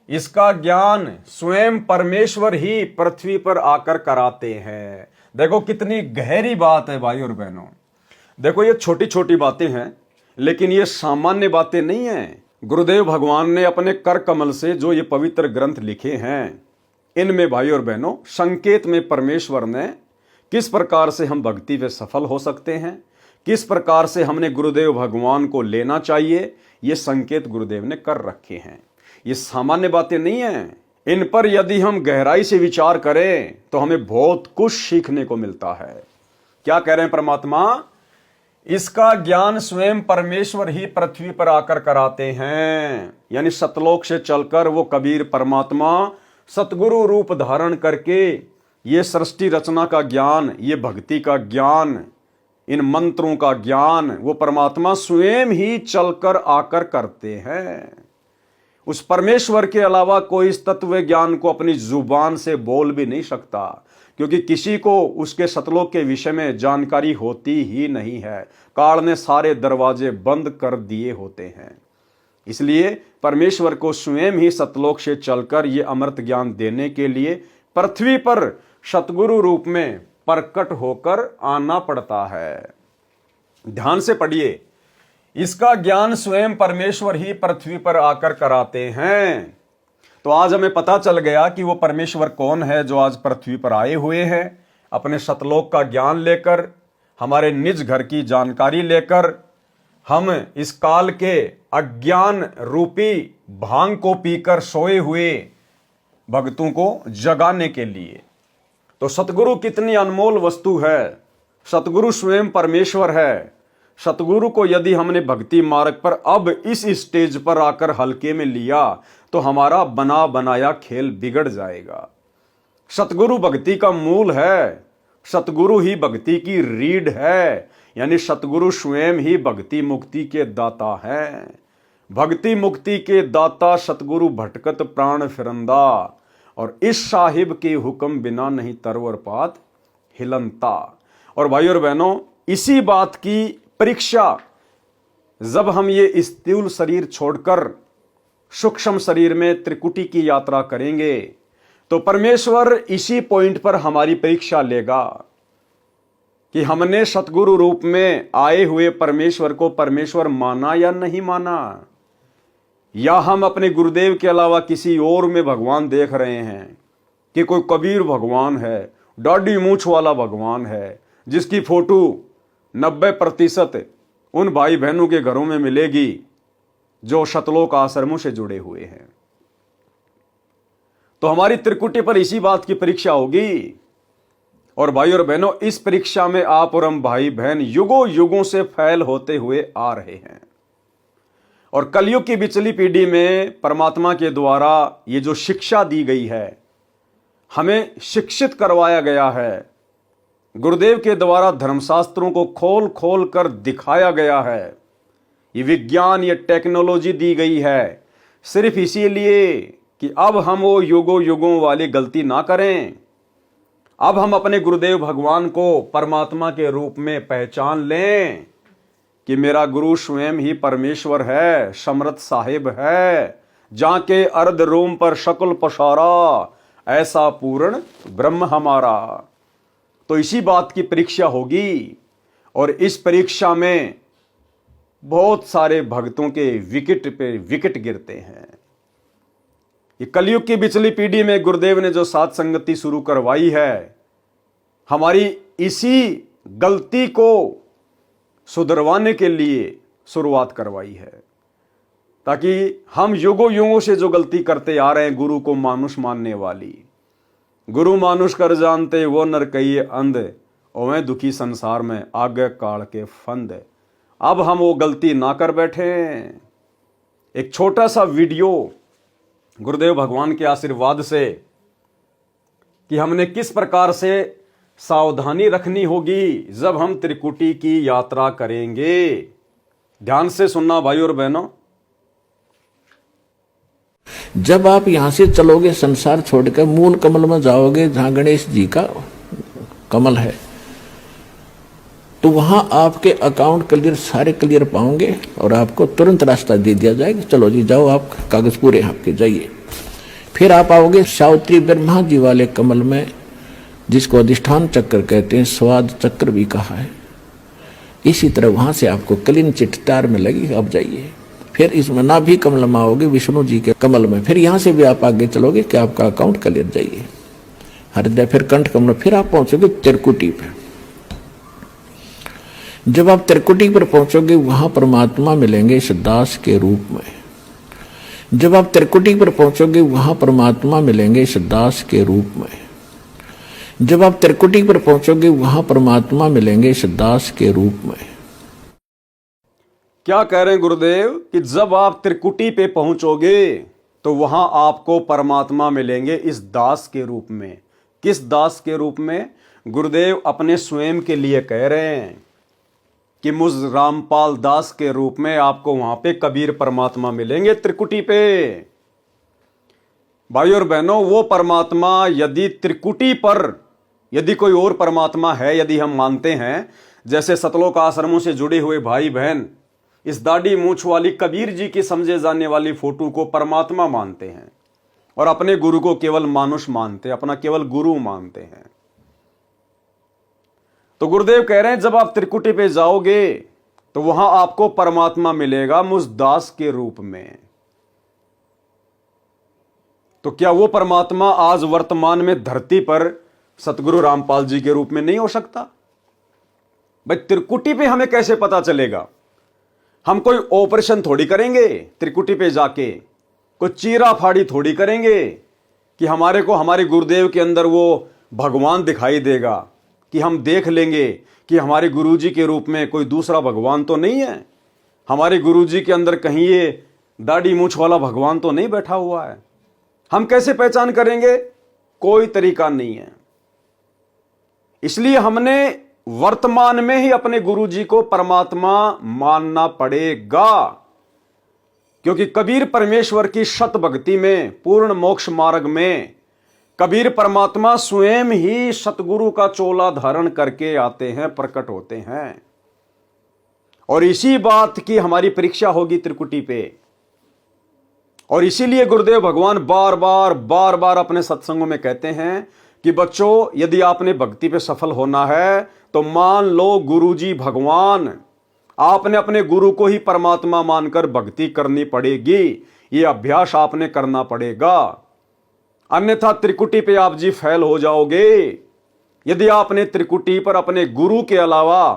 इसका ज्ञान स्वयं परमेश्वर ही पृथ्वी पर आकर कराते हैं। देखो कितनी गहरी बात है भाई और बहनों। देखो ये छोटी छोटी बातें हैं, लेकिन ये सामान्य बातें नहीं हैं। गुरुदेव भगवान ने अपने कर कमल से जो ये पवित्र ग्रंथ लिखे हैं, इनमें भाई और बहनों संकेत में परमेश्वर ने किस प्रकार से हम भक्ति में सफल हो सकते हैं, किस प्रकार से हमने गुरुदेव भगवान को लेना चाहिए, ये संकेत गुरुदेव ने कर रखे हैं। ये सामान्य बातें नहीं हैं। इन पर यदि हम गहराई से विचार करें तो हमें बहुत कुछ सीखने को मिलता है। क्या कह रहे हैं परमात्मा? इसका ज्ञान स्वयं परमेश्वर ही पृथ्वी पर आकर कराते हैं। यानी सतलोक से चलकर वो कबीर परमात्मा सतगुरु रूप धारण करके ये सृष्टि रचना का ज्ञान, ये भक्ति का ज्ञान, इन मंत्रों का ज्ञान वो परमात्मा स्वयं ही चलकर आकर करते हैं। उस परमेश्वर के अलावा कोई इस तत्व ज्ञान को अपनी जुबान से बोल भी नहीं सकता, क्योंकि किसी को उसके सतलोक के विषय में जानकारी होती ही नहीं है। काल ने सारे दरवाजे बंद कर दिए होते हैं। इसलिए परमेश्वर को स्वयं ही सतलोक से चलकर ये अमृत ज्ञान देने के लिए पृथ्वी पर सतगुरु रूप में प्रकट होकर आना पड़ता है। ध्यान से पढ़िए, इसका ज्ञान स्वयं परमेश्वर ही पृथ्वी पर आकर कराते हैं। तो आज हमें पता चल गया कि वो परमेश्वर कौन है जो आज पृथ्वी पर आए हुए हैं, अपने सतलोक का ज्ञान लेकर, हमारे निज घर की जानकारी लेकर, हम इस काल के अज्ञान रूपी भांग को पीकर सोए हुए भक्तों को जगाने के लिए। तो सतगुरु कितनी अनमोल वस्तु है। सतगुरु स्वयं परमेश्वर है। सतगुरु को यदि हमने भक्ति मार्ग पर अब इस स्टेज पर आकर हल्के में लिया तो हमारा बना बनाया खेल बिगड़ जाएगा। सतगुरु भक्ति का मूल है। सतगुरु ही भक्ति की रीढ़ है। यानी सतगुरु स्वयं ही भक्ति मुक्ति के दाता हैं। भक्ति मुक्ति के दाता सतगुरु भटकत प्राण फिरंदा, और इस साहिब के हुक्म बिना नहीं तरवर पात हिलनता। और भाई और बहनों, इसी बात की परीक्षा जब हम ये स्थूल शरीर छोड़कर सूक्ष्म शरीर में त्रिकुटी की यात्रा करेंगे तो परमेश्वर इसी पॉइंट पर हमारी परीक्षा लेगा कि हमने सतगुरु रूप में आए हुए परमेश्वर को परमेश्वर माना या नहीं माना, या हम अपने गुरुदेव के अलावा किसी और में भगवान देख रहे हैं कि कोई कबीर भगवान है, दाढ़ी मूंछ वाला भगवान है, जिसकी फोटो 90% उन भाई बहनों के घरों में मिलेगी जो सतलोक आश्रमों से जुड़े हुए हैं। तो हमारी त्रिकुटी पर इसी बात की परीक्षा होगी। और भाई और बहनों, इस परीक्षा में आप और हम भाई बहन युगों युगों से फैल होते हुए आ रहे हैं। और कलयुग की बिचली पीढ़ी में परमात्मा के द्वारा ये जो शिक्षा दी गई है, हमें शिक्षित करवाया गया है, गुरुदेव के द्वारा धर्मशास्त्रों को खोल खोल कर दिखाया गया है, ये विज्ञान, ये टेक्नोलॉजी दी गई है सिर्फ इसीलिए कि अब हम वो युगों युगों वाली गलती ना करें। अब हम अपने गुरुदेव भगवान को परमात्मा के रूप में पहचान लें कि मेरा गुरु स्वयं ही परमेश्वर है, समर्थ साहिब है, जाके अर्ध रोम पर शकुल पसारा, ऐसा पूर्ण ब्रह्म हमारा। तो इसी बात की परीक्षा होगी। और इस परीक्षा में बहुत सारे भक्तों के विकेट पे विकेट गिरते हैं। ये कलयुग की बिचली पीढ़ी में गुरुदेव ने जो साथ संगति शुरू करवाई है, हमारी इसी गलती को सुधरवाने के लिए शुरुआत करवाई है, ताकि हम युगों युगों से जो गलती करते आ रहे हैं, गुरु को मानुष मानने वाली, गुरु मानुष कर जानते वो नर कहिए अंध, ओवे दुखी संसार में आगे काल के फंद। अब हम वो गलती ना कर बैठे। एक छोटा सा वीडियो गुरुदेव भगवान के आशीर्वाद से कि हमने किस प्रकार से सावधानी रखनी होगी जब हम त्रिकुटी की यात्रा करेंगे। ध्यान से सुनना भाई और बहनों। जब आप यहां से चलोगे संसार छोड़कर मूल कमल में जाओगे जहां गणेश जी का कमल है, तो वहां आपके अकाउंट क्लियर, सारे क्लियर पाओगे और आपको तुरंत रास्ता दे दिया जाएगा। चलो जी जाओ, आप कागज पूरे आपके, जाइए। फिर आप आओगे सावित्री ब्रह्मा जी वाले कमल में, जिसको अधिष्ठान चक्र कहते हैं, स्वाद चक्र भी कहा है। इसी तरह वहां से आपको कलिन चिट्टार में लगी, अब जाइए। फिर इसमें नाभि कमल में आओगे विष्णु जी के कमल में, फिर यहां से भी आप आगे चलोगे कि आपका अकाउंट क्लियर, जाइए हृदय, फिर कंठ कमल, फिर आप पहुंचोगे त्रिकुटी पे। जब आप त्रिकुटी पर पहुंचोगे वहां परमात्मा मिलेंगे इस दास के रूप में। जब आप त्रिकुटी पर पहुंचोगे वहां परमात्मा मिलेंगे इस दास के रूप में। जब आप त्रिकुटी पर पहुंचोगे वहां परमात्मा मिलेंगे इस दास के रूप में। क्या कह रहे हैं गुरुदेव कि जब आप त्रिकुटी पे पहुंचोगे तो वहां आपको परमात्मा मिलेंगे इस दास के रूप में। किस दास के रूप में? गुरुदेव अपने स्वयं के लिए कह रहे हैं कि मुझ रामपाल दास के रूप में आपको वहां पे कबीर परमात्मा मिलेंगे त्रिकुटी पे। भाई और बहनों, वो परमात्मा यदि त्रिकुटी पर, यदि कोई और परमात्मा है, यदि हम मानते हैं, जैसे सतलोक आश्रमों से जुड़े हुए भाई बहन इस दाढ़ी मूछ वाली कबीर जी की समझे जाने वाली फोटो को परमात्मा मानते हैं और अपने गुरु को केवल मानुष मानते हैं, अपना केवल गुरु मानते हैं, तो गुरुदेव कह रहे हैं जब आप त्रिकुटी पे जाओगे तो वहां आपको परमात्मा मिलेगा मुझ दास के रूप में। तो क्या वो परमात्मा आज वर्तमान में धरती पर सतगुरु रामपाल जी के रूप में नहीं हो सकता? भाई त्रिकुटी पे हमें कैसे पता चलेगा? हम कोई ऑपरेशन थोड़ी करेंगे त्रिकुटी पे जाके, कोई चीरा फाड़ी थोड़ी करेंगे कि हमारे को हमारे गुरुदेव के अंदर वो भगवान दिखाई देगा, कि हम देख लेंगे कि हमारे गुरुजी के रूप में कोई दूसरा भगवान तो नहीं है, हमारे गुरुजी के अंदर कहीं ये दाढ़ी मूछ वाला भगवान तो नहीं बैठा हुआ है। हम कैसे पहचान करेंगे? कोई तरीका नहीं है। इसलिए हमने वर्तमान में ही अपने गुरुजी को परमात्मा मानना पड़ेगा, क्योंकि कबीर परमेश्वर की शत भक्ति में, पूर्ण मोक्ष मार्ग में कबीर परमात्मा स्वयं ही सतगुरु का चोला धारण करके आते हैं, प्रकट होते हैं। और इसी बात की हमारी परीक्षा होगी त्रिकुटी पे। और इसीलिए गुरुदेव भगवान बार बार अपने सत्संगों में कहते हैं कि बच्चों, यदि आपने भक्ति पे सफल होना है तो मान लो गुरुजी भगवान, आपने अपने गुरु को ही परमात्मा मानकर भक्ति करनी पड़ेगी। ये अभ्यास आपने करना पड़ेगा, अन्यथा त्रिकुटी पे आप जी फेल हो जाओगे। यदि आपने त्रिकुटी पर अपने गुरु के अलावा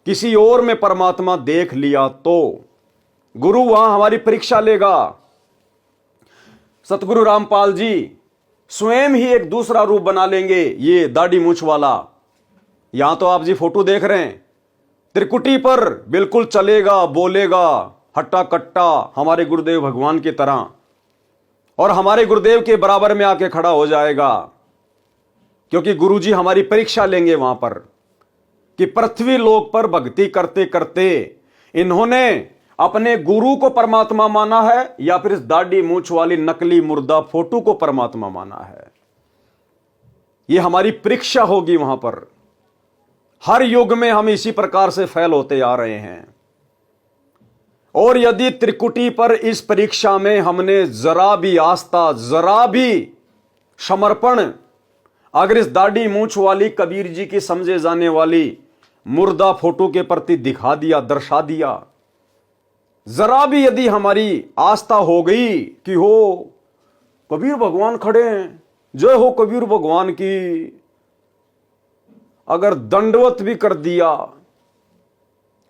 किसी और में परमात्मा देख लिया तो गुरु वहां हमारी परीक्षा लेगा। सतगुरु रामपाल जी स्वयं ही एक दूसरा रूप बना लेंगे, ये दाढ़ी मूछ वाला। यहां तो आप जी फोटो देख रहे हैं, त्रिकुटी पर बिल्कुल चलेगा, बोलेगा हट्टा कट्टा हमारे गुरुदेव भगवान की तरह, और हमारे गुरुदेव के बराबर में आके खड़ा हो जाएगा, क्योंकि गुरुजी हमारी परीक्षा लेंगे वहां पर कि पृथ्वी लोक पर भक्ति करते करते इन्होंने अपने गुरु को परमात्मा माना है या फिर इस दाढ़ी मूछ वाली नकली मुर्दा फोटो को परमात्मा माना है। यह हमारी परीक्षा होगी वहां पर। हर युग में हम इसी प्रकार से फेल होते आ रहे हैं। और यदि त्रिकुटी पर इस परीक्षा में हमने जरा भी आस्था, जरा भी समर्पण अगर इस दाढ़ी मूछ वाली कबीर जी की समझे जाने वाली मुर्दा फोटो के प्रति दिखा दिया, दर्शा दिया, जरा भी यदि हमारी आस्था हो गई कि हो कबीर भगवान खड़े हैं, जय हो कबीर भगवान की, अगर दंडवत भी कर दिया,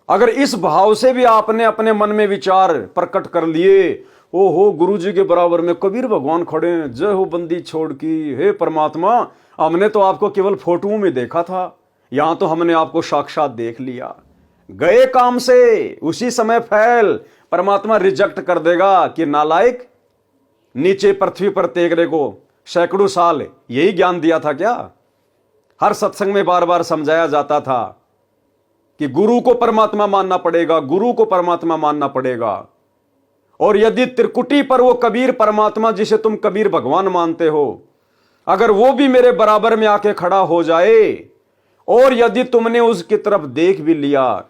अगर इस भाव से भी आपने अपने मन में विचार प्रकट कर लिए, ओ हो गुरुजी के बराबर में कबीर भगवान खड़े हैं, जय हो बंदी छोड़ की, हे परमात्मा हमने तो आपको केवल फोटो में देखा था, यहां तो हमने आपको साक्षात देख लिया, गए काम से, उसी समय फैल। परमात्मा रिजेक्ट कर देगा कि नालायक, नीचे पृथ्वी पर तेगरे को सैकड़ों साल यही ज्ञान दिया था क्या? हर सत्संग में बार बार समझाया जाता था कि गुरु को परमात्मा मानना पड़ेगा, गुरु को परमात्मा मानना पड़ेगा। और यदि त्रिकुटी पर वो कबीर परमात्मा जिसे तुम कबीर भगवान मानते हो, अगर वो भी मेरे बराबर में आके खड़ा हो जाए, और यदि तुमने उसकी तरफ देख भी लिया,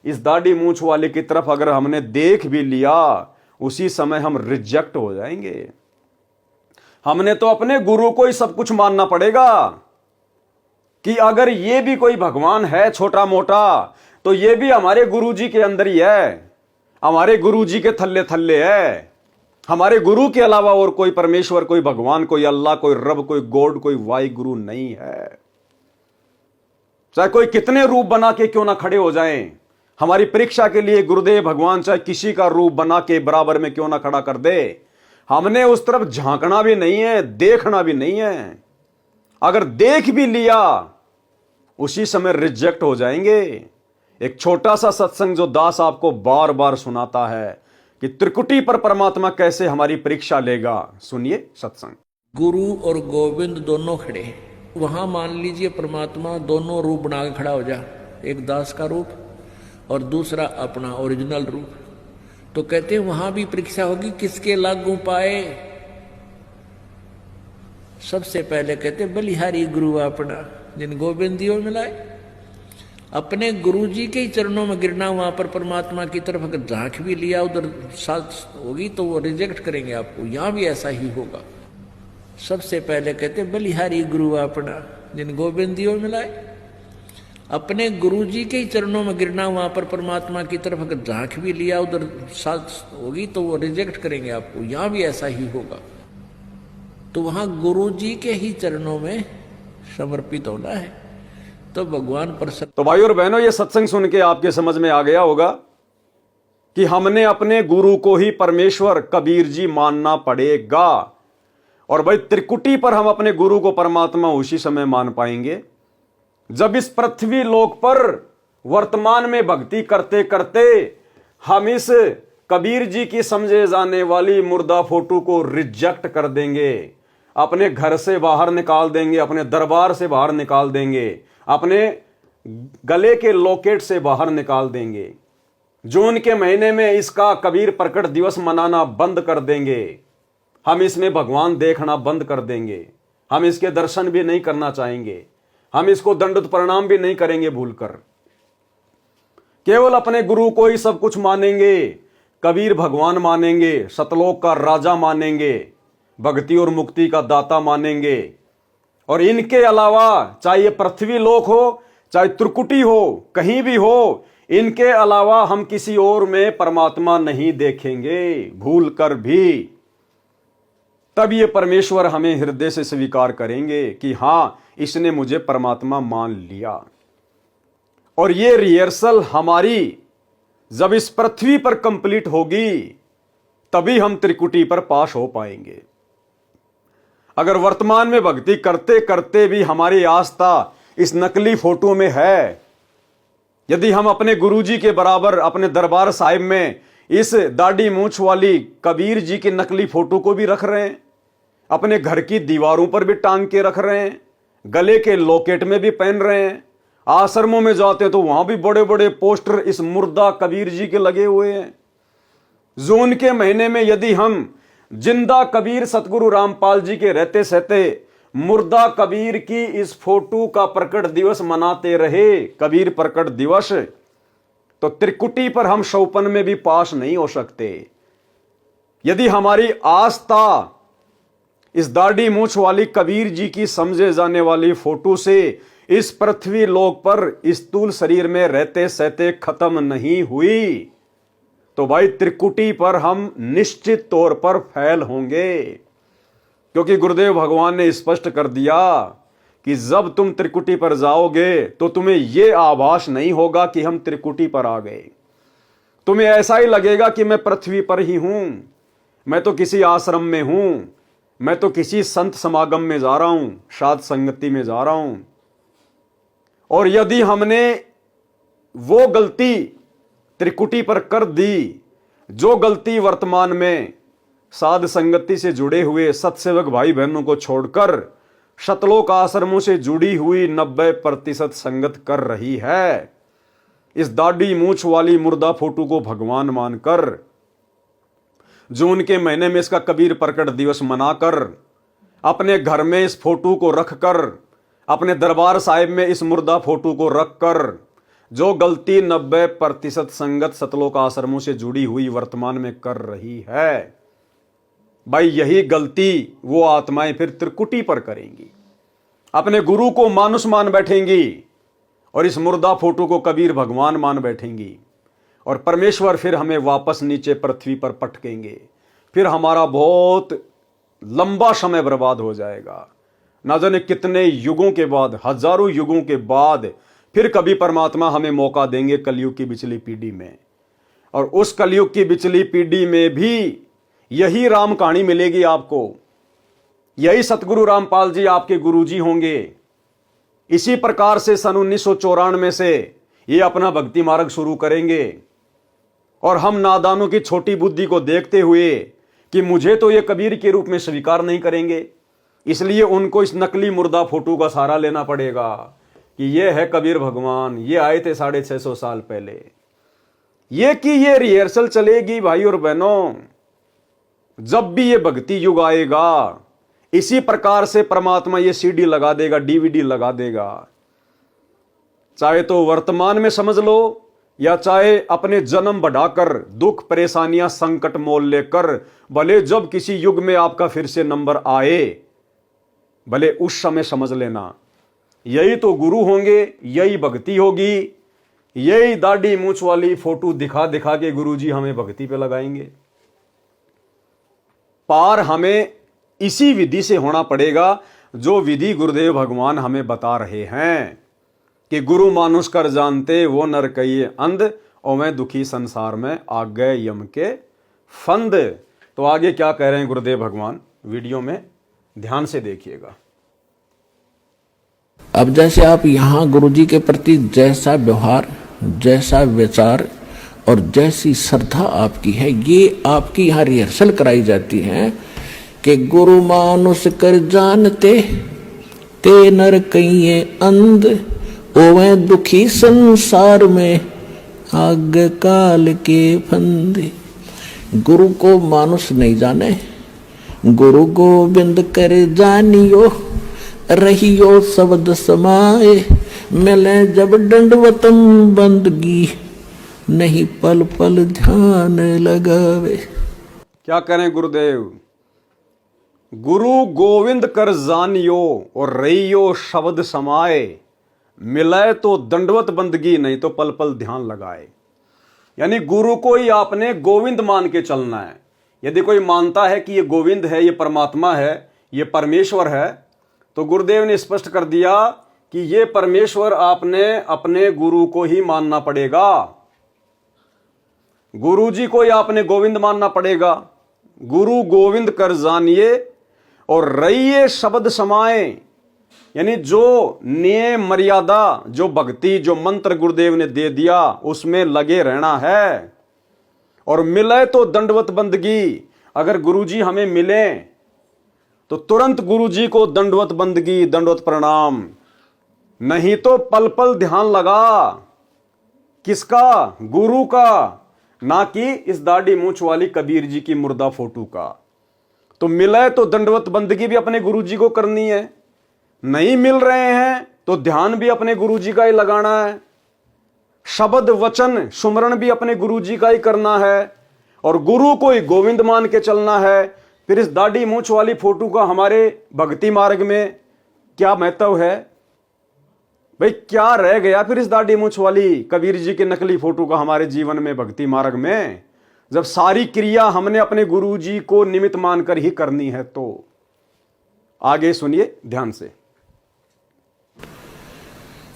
इस दाढ़ी मूछ वाले की तरफ अगर हमने देख भी लिया, उसी समय हम रिजेक्ट हो जाएंगे। हमने तो अपने गुरु को ही सब कुछ मानना पड़ेगा कि अगर ये भी कोई भगवान है छोटा मोटा तो ये भी हमारे गुरु जी के अंदर ही है, हमारे गुरु जी के थल्ले थल्ले है। हमारे गुरु के अलावा और कोई परमेश्वर, कोई भगवान, कोई अल्लाह, कोई रब, कोई गॉड, कोई वाई गुरु नहीं है। चाहे कोई कितने रूप बना के क्यों ना खड़े हो जाएं, हमारी परीक्षा के लिए गुरुदेव भगवान चाहे किसी का रूप बना के बराबर में क्यों ना खड़ा कर दे, हमने उस तरफ झांकना भी नहीं है, देखना भी नहीं है। अगर देख भी लिया उसी समय रिजेक्ट हो जाएंगे। एक छोटा सा सत्संग जो दास आपको बार बार सुनाता है कि त्रिकुटी पर परमात्मा कैसे हमारी परीक्षा लेगा, सुनिए सत्संग। गुरु और गोविंद दोनों खड़े हैं, वहां मान लीजिए परमात्मा दोनों रूप बना के खड़ा हो जा, एक दास का रूप और दूसरा अपना ओरिजिनल रूप। तो कहते हैं वहां भी परीक्षा होगी, किसके लागू पाए। सबसे पहले कहते बलिहारी गुरु अपना, जिन गोविंदियों मिलाए। अपने गुरु जी के ही चरणों में गिरना, वहां पर परमात्मा की तरफ अगर झांक भी लिया उधर साथ होगी तो वो रिजेक्ट करेंगे आपको। यहां भी ऐसा ही होगा। सबसे पहले कहते बलिहारी गुरु अपना, जिन गोविंदियों मिलाए। अपने गुरु जी के ही चरणों में गिरना, वहां पर परमात्मा की तरफ अगर झांक भी लिया उधर साथ होगी तो वो रिजेक्ट करेंगे आपको। यहां भी ऐसा ही होगा। तो वहां गुरु जी के ही चरणों में समर्पित होना है तो भगवान प्रसन्न। तो भाई और बहनों, ये सत्संग सुन के आपके समझ में आ गया होगा कि हमने अपने गुरु को ही परमेश्वर कबीर जी मानना पड़ेगा। और भाई त्रिकुटी पर हम अपने गुरु को परमात्मा उसी समय मान पाएंगे जब इस पृथ्वी लोक पर वर्तमान में भक्ति करते करते हम इस कबीर जी की समझे जाने वाली मुर्दा फोटो को रिजेक्ट कर देंगे, अपने घर से बाहर निकाल देंगे, अपने दरबार से बाहर निकाल देंगे, अपने गले के लॉकेट से बाहर निकाल देंगे। जून के महीने में इसका कबीर प्रकट दिवस मनाना बंद कर देंगे। हम इसमें भगवान देखना बंद कर देंगे। हम इसके दर्शन भी नहीं करना चाहेंगे। हम इसको दंडवत प्रणाम भी नहीं करेंगे भूलकर। केवल अपने गुरु को ही सब कुछ मानेंगे, कबीर भगवान मानेंगे, सतलोक का राजा मानेंगे, भक्ति और मुक्ति का दाता मानेंगे। और इनके अलावा चाहे ये पृथ्वी लोक हो, चाहे त्रिकुटी हो, कहीं भी हो, इनके अलावा हम किसी और में परमात्मा नहीं देखेंगे भूल कर भी। तब ये परमेश्वर हमें हृदय से स्वीकार करेंगे कि हां, इसने मुझे परमात्मा मान लिया। और ये रिहर्सल हमारी जब इस पृथ्वी पर कंप्लीट होगी तभी हम त्रिकुटी पर पास हो पाएंगे। अगर वर्तमान में भक्ति करते करते भी हमारी आस्था इस नकली फोटो में है, यदि हम अपने गुरुजी के बराबर अपने दरबार साहिब में इस दाढ़ी मूंछ वाली कबीर जी की नकली फोटो को भी रख रहे हैं, अपने घर की दीवारों पर भी टांग के रख रहे हैं, गले के लॉकेट में भी पहन रहे हैं, आश्रमों में जाते हैं तो वहां भी बड़े बड़े पोस्टर इस मुर्दा कबीर जी के लगे हुए हैं। जून के महीने में यदि हम जिंदा कबीर सतगुरु रामपाल जी के रहते सहते मुर्दा कबीर की इस फोटो का प्रकट दिवस मनाते रहे, कबीर प्रकट दिवस, तो त्रिकुटी पर हम शौपन में भी पास नहीं हो सकते। यदि हमारी आस्था इस दाढ़ी मूंछ वाली कबीर जी की समझे जाने वाली फोटो से इस पृथ्वी लोक पर स्थूल शरीर में रहते सहते खत्म नहीं हुई तो भाई त्रिकुटी पर हम निश्चित तौर पर फेल होंगे। क्योंकि गुरुदेव भगवान ने स्पष्ट कर दिया कि जब तुम त्रिकुटी पर जाओगे तो तुम्हें यह आभास नहीं होगा कि हम त्रिकुटी पर आ गए। तुम्हें ऐसा ही लगेगा कि मैं पृथ्वी पर ही हूं, मैं तो किसी आश्रम में हूं, मैं तो किसी संत समागम में जा रहा हूं, साध संगति में जा रहा हूं। और यदि हमने वो गलती त्रिकुटी पर कर दी जो गलती वर्तमान में साध संगति से जुड़े हुए सत्सेवक भाई बहनों को छोड़कर शतलोक आश्रमों से जुड़ी हुई 90% संगत कर रही है, इस दाढ़ी मूंछ वाली मुर्दा फोटो को भगवान मानकर जून के महीने में इसका कबीर प्रकट दिवस मनाकर अपने घर में इस फोटो को रखकर अपने दरबार साहिब में इस मुर्दा फोटो को रखकर जो गलती 90% संगत सतलोक आश्रमों से जुड़ी हुई वर्तमान में कर रही है, भाई यही गलती वो आत्माएं फिर त्रिकुटी पर करेंगी, अपने गुरु को मानुष मान बैठेंगी और इस मुर्दा फोटो को कबीर भगवान मान बैठेंगी, और परमेश्वर फिर हमें वापस नीचे पृथ्वी पर पटकेंगे। फिर हमारा बहुत लंबा समय बर्बाद हो जाएगा। ना जाने कितने युगों के बाद, हजारों युगों के बाद फिर कभी परमात्मा हमें मौका देंगे कलयुग की बिचली पीढ़ी में, और उस कलयुग की बिचली पीढ़ी में भी यही राम कहानी मिलेगी आपको। यही सतगुरु रामपाल जी आपके गुरुजी होंगे। इसी प्रकार से सन 1994 से ये अपना भक्ति मार्ग शुरू करेंगे, और हम नादानों की छोटी बुद्धि को देखते हुए कि मुझे तो ये कबीर के रूप में स्वीकार नहीं करेंगे, इसलिए उनको इस नकली मुर्दा फोटो का सहारा लेना पड़ेगा कि ये है कबीर भगवान, ये आए थे 650 साल पहले। ये कि ये रिहर्सल चलेगी भाई और बहनों। जब भी ये भक्ति युग आएगा, इसी प्रकार से परमात्मा ये सीडी लगा देगा, डीवीडी लगा देगा। चाहे तो वर्तमान में समझ लो, या चाहे अपने जन्म बढ़ाकर दुख परेशानियां संकट मोल लेकर, भले जब किसी युग में आपका फिर से नंबर आए, भले उस समय समझ लेना यही तो गुरु होंगे, यही भक्ति होगी, यही दाढ़ी मूंछ वाली फोटो दिखा दिखा के गुरुजी हमें भक्ति पे लगाएंगे। पार हमें इसी विधि से होना पड़ेगा जो विधि गुरुदेव भगवान हमें बता रहे हैं कि गुरु मानुष कर जानते वो नर कहिए अंध, और मैं दुखी संसार में आ गए यम के फंद। तो आगे क्या कह रहे हैं गुरुदेव भगवान, वीडियो में ध्यान से देखिएगा। अब जैसे आप यहाँ गुरुजी के प्रति जैसा व्यवहार, जैसा विचार और जैसी श्रद्धा आपकी है, ये आपकी यहाँ रिहर्सल कराई जाती है कि गुरु मानुष कर जानते ते नर कहिए अंध, ओवे दुखी संसार में आग काल के फंदे। गुरु को मानुष नहीं जाने, गुरु गोविंद कर जानियो, रहियो शब्द समाए, मिले जब दंडवतम बंदगी, नहीं पल पल ध्यान लगावे। क्या करें गुरुदेव, गुरु गोविंद कर जानियो और रहियो शब्द समाए, मिले तो दंडवत बंदगी, नहीं तो पल पल ध्यान लगाए। यानी गुरु को ही आपने गोविंद मान के चलना है। यदि कोई मानता है कि ये गोविंद है, ये परमात्मा है, ये परमेश्वर है, तो गुरुदेव ने स्पष्ट कर दिया कि ये परमेश्वर आपने अपने गुरु को ही मानना पड़ेगा। गुरु जी को ही आपने गोविंद मानना पड़ेगा। गुरु गोविंद कर जानिए और रहिए शब्द समाए, यानी जो नियम मर्यादा, जो भक्ति, जो मंत्र गुरुदेव ने दे दिया उसमें लगे रहना है। और मिले तो दंडवत बंदगी, अगर गुरुजी हमें मिले तो तुरंत गुरुजी को दंडवत बंदगी, दंडवत प्रणाम, नहीं तो पल पल ध्यान लगा। किसका? गुरु का, ना कि इस दाढ़ी मूंछ वाली कबीर जी की मुर्दा फोटो का। तो मिले तो दंडवत बंदगी भी अपने गुरुजी को करनी है, नहीं मिल रहे हैं तो ध्यान भी अपने गुरुजी का ही लगाना है, शब्द वचन सुमरण भी अपने गुरुजी का ही करना है, और गुरु को ही गोविंद मान के चलना है। फिर इस दाढ़ी मूंछ वाली फोटो का हमारे भक्ति मार्ग में क्या महत्व है भाई? क्या रह गया फिर इस दाढ़ी मूंछ वाली कबीर जी की नकली फोटो का हमारे जीवन में, भक्ति मार्ग में, जब सारी क्रिया हमने अपने गुरुजी को निमित्त मानकर ही करनी है। तो आगे सुनिए ध्यान से।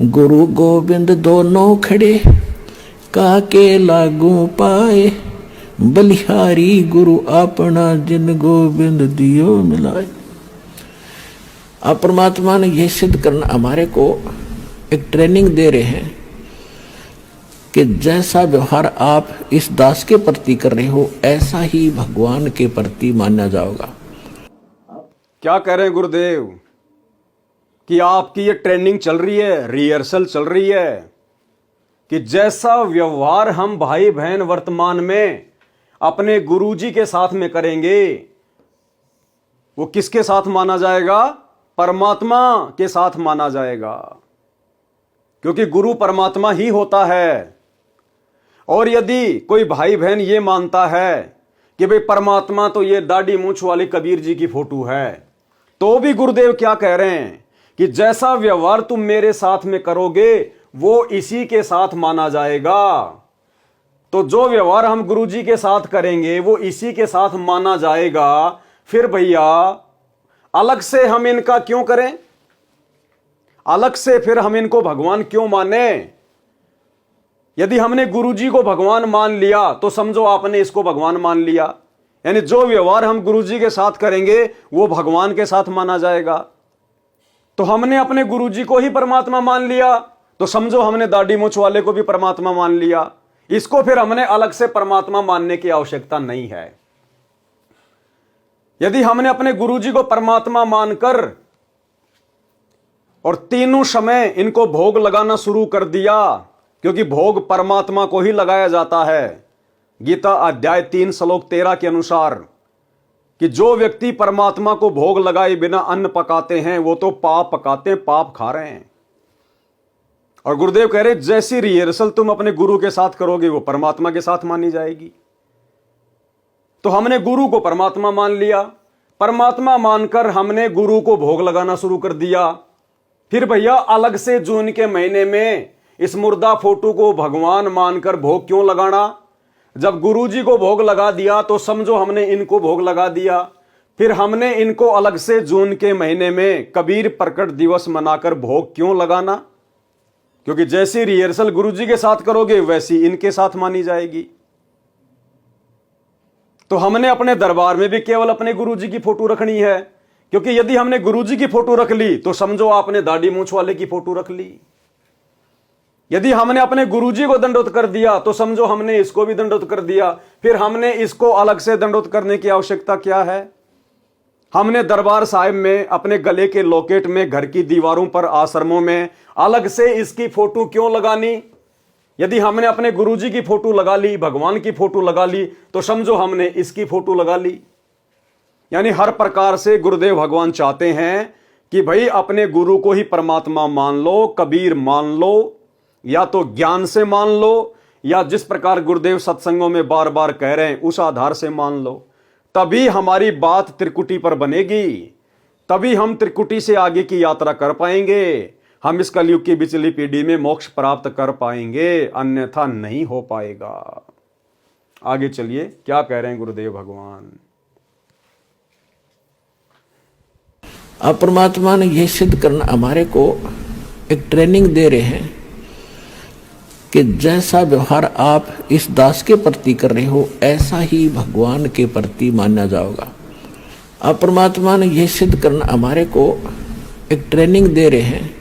गुरु गोविंद दोनों खड़े काके लागू पाए, बलिहारी गुरु अपना जिन गोविंद दियो मिलाए। अब परमात्मा ने यह सिद्ध करना, हमारे को एक ट्रेनिंग दे रहे हैं कि जैसा व्यवहार आप इस दास के प्रति कर रहे हो, ऐसा ही भगवान के प्रति माना जाएगा। क्या कह रहे हैं गुरुदेव कि आपकी ये ट्रेनिंग चल रही है, रिहर्सल चल रही है कि जैसा व्यवहार हम भाई बहन वर्तमान में अपने गुरुजी के साथ में करेंगे, वो किसके साथ माना जाएगा? परमात्मा के साथ माना जाएगा, क्योंकि गुरु परमात्मा ही होता है। और यदि कोई भाई बहन ये मानता है कि भाई परमात्मा तो ये दाढ़ी मूंछ वाले कबीर जी की फोटो है, तो भी गुरुदेव क्या कह रहे हैं कि जैसा व्यवहार तुम मेरे साथ में करोगे वो इसी के साथ माना जाएगा। तो जो व्यवहार हम गुरु जी के साथ करेंगे वो इसी के साथ माना जाएगा। फिर भैया अलग से हम इनका क्यों करें, अलग से फिर हम इनको भगवान क्यों माने? यदि हमने गुरु जी को भगवान मान लिया तो समझो आपने इसको भगवान मान लिया, यानी जो व्यवहार हम गुरु जी के साथ करेंगे वो भगवान के साथ माना जाएगा। तो हमने अपने गुरु जी को ही परमात्मा मान लिया तो समझो हमने दाढ़ी मूंछ वाले को भी परमात्मा मान लिया। इसको फिर हमने अलग से परमात्मा मानने की आवश्यकता नहीं है। यदि हमने अपने गुरु जी को परमात्मा मानकर और तीनों समय इनको भोग लगाना शुरू कर दिया, क्योंकि भोग परमात्मा को ही लगाया जाता है। गीता अध्याय 3 श्लोक 13 के अनुसार कि जो व्यक्ति परमात्मा को भोग लगाए बिना अन्न पकाते हैं वो तो पाप पकाते हैं, पाप खा रहे हैं। और गुरुदेव कह रहे जैसी रिहर्सल तुम अपने गुरु के साथ करोगे वो परमात्मा के साथ मानी जाएगी। तो हमने गुरु को परमात्मा मान लिया, परमात्मा मानकर हमने गुरु को भोग लगाना शुरू कर दिया। फिर भैया अलग से जून के महीने में इस मुर्दा फोटो को भगवान मानकर भोग क्यों लगाना? जब गुरु जी को भोग लगा दिया तो समझो हमने इनको भोग लगा दिया। फिर हमने इनको अलग से जून के महीने में कबीर प्रकट दिवस मनाकर भोग क्यों लगाना? क्योंकि जैसी रिहर्सल गुरु जी के साथ करोगे वैसी इनके साथ मानी जाएगी। तो हमने अपने दरबार में भी केवल अपने गुरु जी की फोटो रखनी है, क्योंकि यदि हमने गुरु जी की फोटो रख ली तो समझो आपने दाढ़ी मूंछ वाले की फोटो रख ली। यदि हमने अपने गुरु जी को दंडोत कर दिया तो समझो हमने इसको भी दंडोत कर दिया। फिर हमने इसको अलग से दंडोत करने की आवश्यकता क्या है? हमने दरबार साहिब में अपने गले के लॉकेट में, घर की दीवारों पर, आश्रमों में अलग से इसकी फोटो क्यों लगानी? यदि हमने अपने गुरुजी की फोटो लगा ली, भगवान की फोटो लगा ली, तो समझो हमने इसकी फोटो लगा ली। यानी हर प्रकार से गुरुदेव भगवान चाहते हैं कि भाई अपने गुरु को ही परमात्मा मान लो, कबीर मान लो, या तो ज्ञान से मान लो, या जिस प्रकार गुरुदेव सत्संगों में बार बार कह रहे हैं उस आधार से मान लो। तभी हमारी बात त्रिकुटी पर बनेगी, तभी हम त्रिकुटी से आगे की यात्रा कर पाएंगे, हम इस कलयुग की बिचली पीढ़ी में मोक्ष प्राप्त कर पाएंगे, अन्यथा नहीं हो पाएगा। आगे चलिए क्या कह रहे हैं गुरुदेव भगवान। अब परमात्मा ने यह सिद्ध करना हमारे को एक ट्रेनिंग दे रहे हैं कि जैसा व्यवहार आप इस दास के प्रति कर रहे हो ऐसा ही भगवान के प्रति माना जाएगा। अब परमात्मा ने यह सिद्ध करना हमारे को एक ट्रेनिंग दे रहे हैं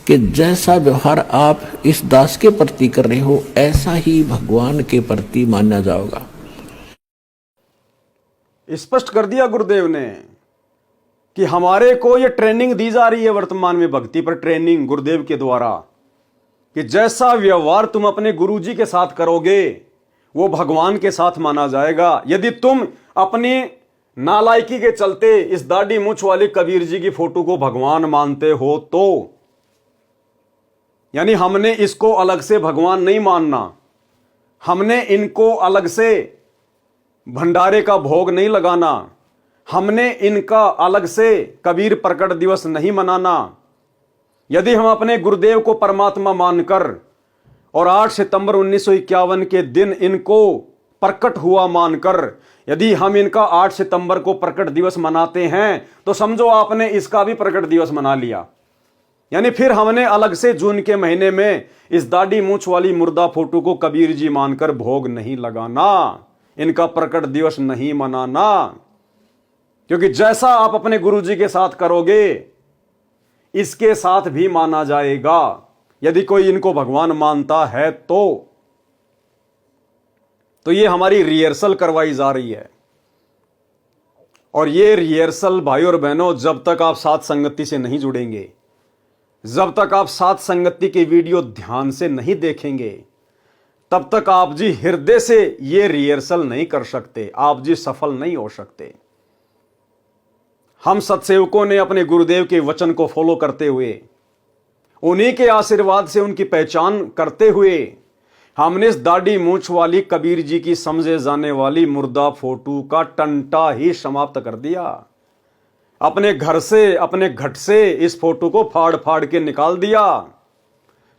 कि जैसा व्यवहार आप इस दास के प्रति कर रहे हो ऐसा ही भगवान के प्रति माना जाएगा। स्पष्ट कर दिया गुरुदेव ने कि हमारे को यह ट्रेनिंग दी जा रही है वर्तमान में, भक्ति पर ट्रेनिंग गुरुदेव के द्वारा, कि जैसा व्यवहार तुम अपने गुरुजी के साथ करोगे वो भगवान के साथ माना जाएगा। यदि तुम अपनी नालायकी के चलते इस दाढ़ी मूंछ वाले कबीर जी की फोटो को भगवान मानते हो तो, यानी हमने इसको अलग से भगवान नहीं मानना, हमने इनको अलग से भंडारे का भोग नहीं लगाना, हमने इनका अलग से कबीर प्रकट दिवस नहीं मनाना। यदि हम अपने गुरुदेव को परमात्मा मानकर और 8 सितंबर 1951 के दिन इनको प्रकट हुआ मानकर यदि हम इनका 8 सितंबर को प्रकट दिवस मनाते हैं तो समझो आपने इसका भी प्रकट दिवस मना लिया। यानी फिर हमने अलग से जून के महीने में इस दाढ़ी मूंछ वाली मुर्दा फोटो को कबीर जी मानकर भोग नहीं लगाना, इनका प्रकट दिवस नहीं मनाना, क्योंकि जैसा आप अपने गुरु जी के साथ करोगे इसके साथ भी माना जाएगा। यदि कोई इनको भगवान मानता है तो ये हमारी रिहर्सल करवाई जा रही है। और ये रिहर्सल भाई और बहनों जब तक आप साथ संगति से नहीं जुड़ेंगे, जब तक आप साथ संगति के वीडियो ध्यान से नहीं देखेंगे, तब तक आप जी हृदय से ये रिहर्सल नहीं कर सकते, आप जी सफल नहीं हो सकते। हम सत्सेवकों ने अपने गुरुदेव के वचन को फॉलो करते हुए, उन्हीं के आशीर्वाद से उनकी पहचान करते हुए हमने इस दाढ़ी मूंछ वाली कबीर जी की समझे जाने वाली मुर्दा फोटो का टंटा ही समाप्त कर दिया। अपने घर से, अपने घट से इस फोटो को फाड़ फाड़ के निकाल दिया।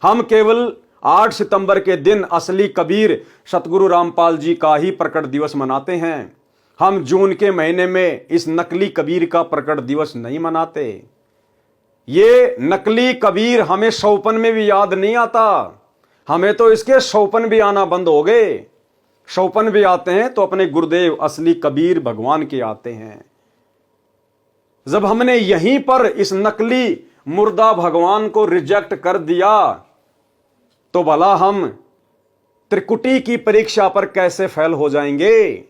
हम केवल 8 सितंबर के दिन असली कबीर सतगुरु रामपाल जी का ही प्रकट दिवस मनाते हैं। हम जून के महीने में इस नकली कबीर का प्रकट दिवस नहीं मनाते। ये नकली कबीर हमें शौपन में भी याद नहीं आता। हमें तो इसके शौपन भी आना बंद हो गए। शौपन भी आते हैं तो अपने गुरुदेव असली कबीर भगवान के आते हैं। जब हमने यहीं पर इस नकली मुर्दा भगवान को रिजेक्ट कर दिया तो भला हम त्रिकुटी की परीक्षा पर कैसे फेल हो जाएंगे?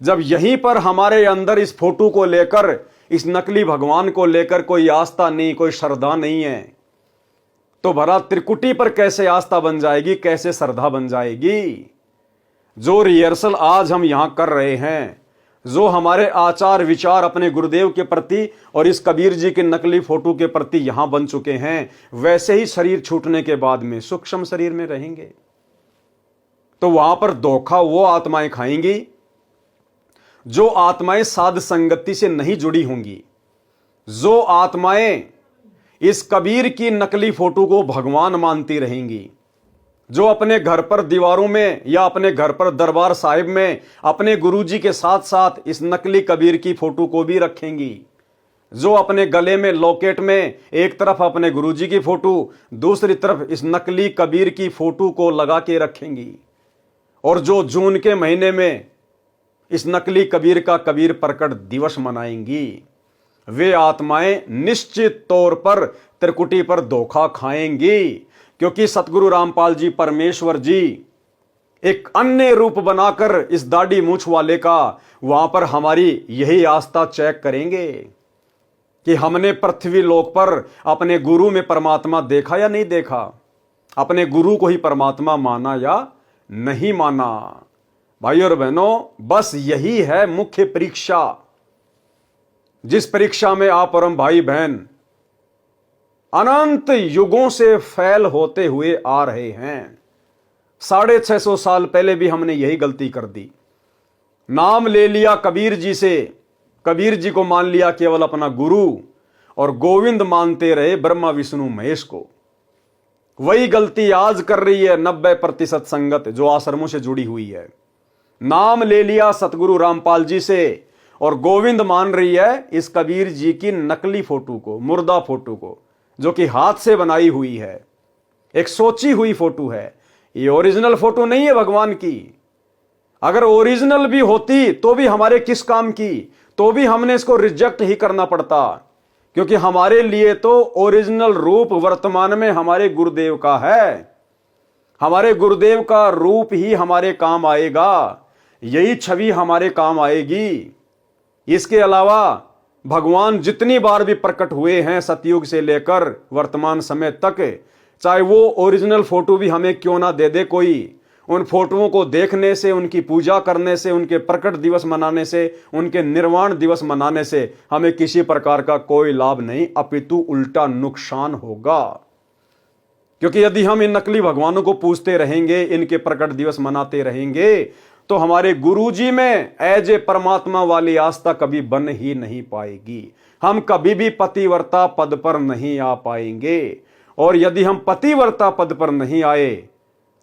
जब यहीं पर हमारे अंदर इस फोटो को लेकर, इस नकली भगवान को लेकर कोई आस्था नहीं, कोई श्रद्धा नहीं है, तो भला त्रिकुटी पर कैसे आस्था बन जाएगी, कैसे श्रद्धा बन जाएगी? जो रिहर्सल आज हम यहां कर रहे हैं, जो हमारे आचार विचार अपने गुरुदेव के प्रति और इस कबीर जी के नकली फोटो के प्रति यहां बन चुके हैं, वैसे ही शरीर छूटने के बाद में सूक्ष्म शरीर में रहेंगे तो वहां पर धोखा वो आत्माएं खाएंगी जो आत्माएं साध संगति से नहीं जुड़ी होंगी, जो आत्माएं इस कबीर की नकली फोटो को भगवान मानती रहेंगी, जो अपने घर पर दीवारों में या अपने घर पर दरबार साहिब में अपने गुरुजी के साथ साथ इस नकली कबीर की फोटो को भी रखेंगी, जो अपने गले में लॉकेट में एक तरफ अपने गुरुजी की फोटो, दूसरी तरफ इस नकली कबीर की फोटो को लगा के रखेंगी, और जो जून के महीने में इस नकली कबीर का कबीर प्रकट दिवस मनाएंगी, वे आत्माएं निश्चित तौर पर त्रिकुटी पर धोखा खाएंगी। क्योंकि सतगुरु रामपाल जी परमेश्वर जी एक अन्य रूप बनाकर इस दाढ़ी मूंछ वाले का वहां पर हमारी यही आस्था चेक करेंगे कि हमने पृथ्वी लोक पर अपने गुरु में परमात्मा देखा या नहीं देखा, अपने गुरु को ही परमात्मा माना या नहीं माना। भाई और बहनों, बस यही है मुख्य परीक्षा, जिस परीक्षा में आप और हम भाई बहन अनंत युगों से फेल होते हुए आ रहे हैं। 650 साल पहले भी हमने यही गलती कर दी। नाम ले लिया कबीर जी से, कबीर जी को मान लिया केवल अपना गुरु, और गोविंद मानते रहे ब्रह्मा विष्णु महेश को। वही गलती आज कर रही है 90% संगत जो आश्रमों से जुड़ी हुई है। नाम ले लिया सतगुरु रामपाल जी से और गोविंद मान रही है इस कबीर जी की नकली फोटो को, मुर्दा फोटो को, जो कि हाथ से बनाई हुई है, एक सोची हुई फोटो है। ये ओरिजिनल फोटो नहीं है भगवान की। अगर ओरिजिनल भी होती तो भी हमारे किस काम की, तो भी हमने इसको रिजेक्ट ही करना पड़ता, क्योंकि हमारे लिए तो ओरिजिनल रूप वर्तमान में हमारे गुरुदेव का है। हमारे गुरुदेव का रूप ही हमारे काम आएगा, यही छवि हमारे काम आएगी। इसके अलावा भगवान जितनी बार भी प्रकट हुए हैं सतयुग से लेकर वर्तमान समय तक, चाहे वो ओरिजिनल फोटो भी हमें क्यों ना दे दे कोई, उन फोटोओं को देखने से, उनकी पूजा करने से, उनके प्रकट दिवस मनाने से, उनके निर्वाण दिवस मनाने से हमें किसी प्रकार का कोई लाभ नहीं, अपितु उल्टा नुकसान होगा। क्योंकि यदि हम इन नकली भगवानों को पूजते रहेंगे, इनके प्रकट दिवस मनाते रहेंगे, तो हमारे गुरुजी में एज ए परमात्मा वाली आस्था कभी बन ही नहीं पाएगी। हम कभी भी पतिव्रता पद पर नहीं आ पाएंगे, और यदि हम पतिव्रता पद पर नहीं आए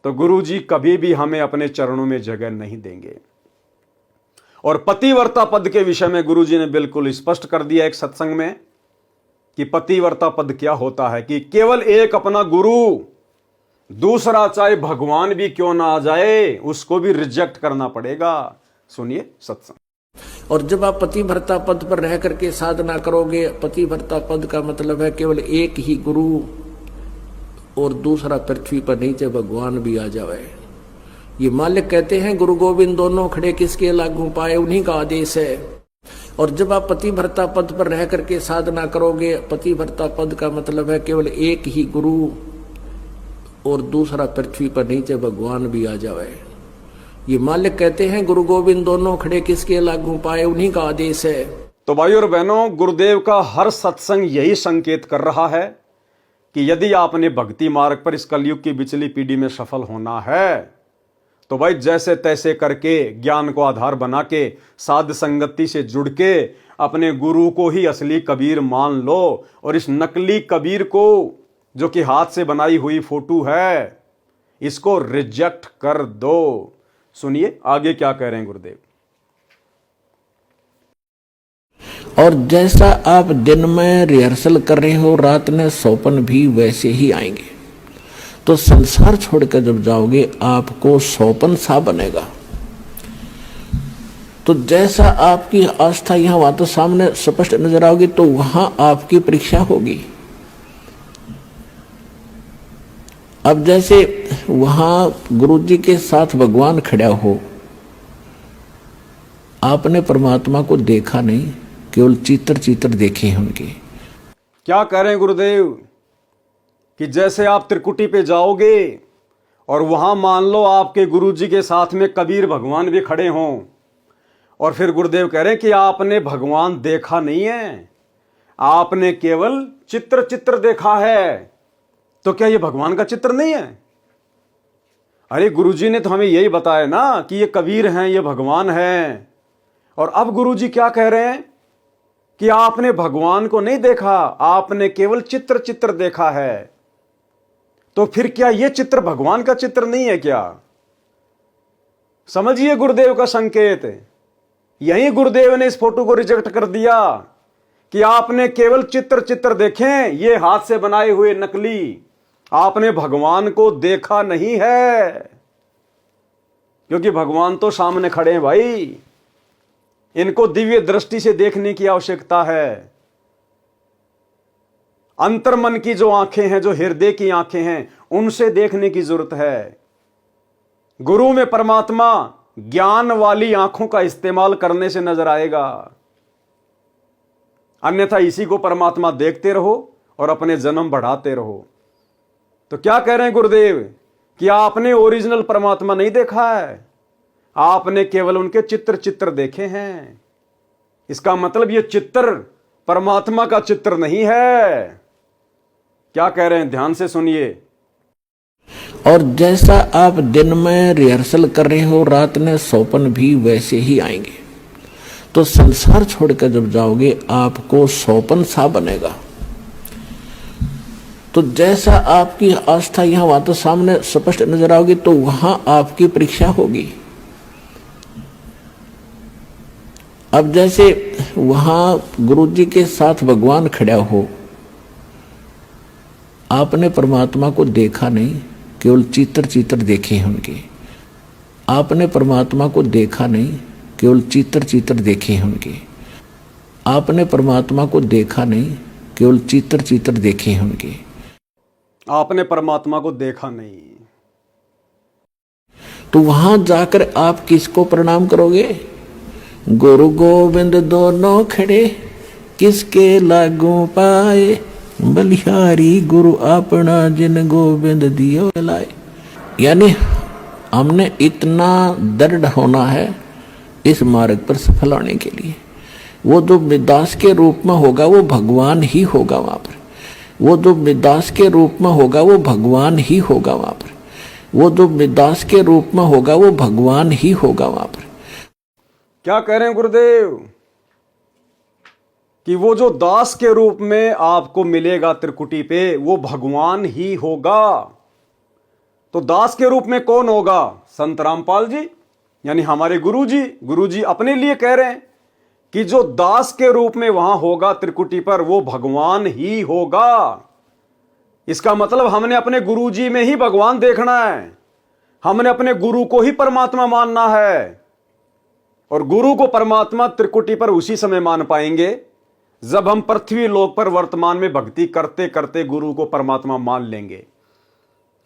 तो गुरुजी कभी भी हमें अपने चरणों में जगह नहीं देंगे। और पतिव्रता पद के विषय में गुरुजी ने बिल्कुल स्पष्ट कर दिया एक सत्संग में कि पतिव्रता पद क्या होता है, कि केवल एक अपना गुरु, दूसरा चाहे भगवान भी क्यों ना आ जाए उसको भी रिजेक्ट करना पड़ेगा। सुनिए सत्संग। और जब आप पतिव्रता पद पर रह करके साधना करोगे, पतिव्रता पद का मतलब है केवल एक ही गुरु और दूसरा पृथ्वी पर नीचे भगवान भी आ जाए। ये मालिक कहते हैं गुरु गोविंद दोनों खड़े किसके लागू पाए, उन्हीं का आदेश है। और जब आप पतिव्रता पद पर रह करके साधना करोगे, पतिव्रता पद का मतलब है केवल एक ही गुरु और दूसरा पृथ्वी पर नीचे भगवान भी आ जाए। ये मालिक कहते हैं गुरु गोविंद दोनों खड़े किसके लागू पाए, उन्हीं का आदेश है। तो भाई और बहनों, गुरुदेव का हर सत्संग यही संकेत कर रहा है कि यदि आपने भक्ति मार्ग पर इस कलयुग की बिचली पीढ़ी में सफल होना है तो भाई जैसे तैसे करके ज्ञान को आधार बना के साध संगति से जुड़ के अपने गुरु को ही असली कबीर मान लो और इस नकली कबीर को जो कि हाथ से बनाई हुई फोटो है इसको रिजेक्ट कर दो। सुनिए आगे क्या कह रहे हैं गुरुदेव। और जैसा आप दिन में रिहर्सल कर रहे हो रात में सौपन भी वैसे ही आएंगे। तो संसार छोड़कर जब जाओगे आपको सौपन सा बनेगा। तो जैसा आपकी आस्था यहां वहां तो सामने स्पष्ट नजर आओगी तो वहां आपकी परीक्षा होगी। अब जैसे वहां गुरु जी के साथ भगवान खड़ा हो, आपने परमात्मा को देखा नहीं, केवल चित्र चित्र देखे हैं उनके। क्या कह रहे हैं गुरुदेव कि जैसे आप त्रिकुटी पे जाओगे और वहां मान लो आपके गुरु जी के साथ में कबीर भगवान भी खड़े हों और फिर गुरुदेव कह रहे हैं कि आपने भगवान देखा नहीं है, आपने केवल चित्र चित्र देखा है। तो क्या ये भगवान का चित्र नहीं है? अरे गुरुजी ने तो हमें यही बताया ना कि ये कबीर हैं, ये भगवान हैं। और अब गुरुजी क्या कह रहे हैं कि आपने भगवान को नहीं देखा, आपने केवल चित्र चित्र देखा है। तो फिर क्या ये चित्र भगवान का चित्र नहीं है क्या? समझिए गुरुदेव का संकेत। यही गुरुदेव ने इस फोटो को रिजेक्ट कर दिया कि आपने केवल चित्र चित्र देखें, ये हाथ से बनाए हुए नकली, आपने भगवान को देखा नहीं है। क्योंकि भगवान तो सामने खड़े हैं भाई, इनको दिव्य दृष्टि से देखने की आवश्यकता है। अंतर्मन की जो आंखें हैं, जो हृदय की आंखें हैं, उनसे देखने की जरूरत है। गुरु में परमात्मा ज्ञान वाली आंखों का इस्तेमाल करने से नजर आएगा, अन्यथा इसी को परमात्मा देखते रहो और अपने जन्म बढ़ाते रहो। तो क्या कह रहे हैं गुरुदेव कि आपने ओरिजिनल परमात्मा नहीं देखा है, आपने केवल उनके चित्र चित्र देखे हैं। इसका मतलब ये चित्र परमात्मा का चित्र नहीं है। क्या कह रहे हैं, ध्यान से सुनिए। और जैसा आप दिन में रिहर्सल कर रहे हो रात में सौपन भी वैसे ही आएंगे। तो संसार छोड़कर जब जाओगे आपको सौपन सा बनेगा। तो जैसा आपकी आस्था यहां वहां तो सामने स्पष्ट नजर आओगी तो वहां आपकी परीक्षा होगी। अब जैसे वहां गुरु जी के साथ भगवान खड़ा हो, आपने परमात्मा को देखा नहीं, केवल चित्र चित्र देखे हैं उनके। आपने परमात्मा को देखा नहीं, केवल चित्र चित्र देखे हैं उनके। आपने परमात्मा को देखा नहीं, केवल चित्र चित्र देखे हैं उनके। आपने परमात्मा को देखा नहीं। तो वहां जाकर आप किसको प्रणाम करोगे? गुरु गोविंद दोनों खड़े किसके लागू पाए, बलिहारी गुरु अपना जिन गोविंद दियो लाए। यानी हमने इतना दृढ़ होना है इस मार्ग पर सफल होने के लिए। वो जो दास के रूप में होगा वो भगवान ही होगा वहां पर। वो जो दास के रूप में होगा वो भगवान ही होगा वहां पर। वो जो दास के रूप में होगा वो भगवान ही होगा वहां पर। क्या कह रहे हैं गुरुदेव कि वो जो दास के रूप में आपको मिलेगा त्रिकुटी पे वो भगवान ही होगा। तो दास के रूप में कौन होगा? संत रामपाल जी, यानी हमारे गुरुजी। गुरुजी अपने लिए कह रहे हैं कि जो दास के रूप में वहां होगा त्रिकुटी पर वो भगवान ही होगा। इसका मतलब हमने अपने गुरुजी में ही भगवान देखना है, हमने अपने गुरु को ही परमात्मा मानना है। और गुरु को परमात्मा त्रिकुटी पर उसी समय मान पाएंगे जब हम पृथ्वी लोक पर वर्तमान में भक्ति करते करते गुरु को परमात्मा मान लेंगे।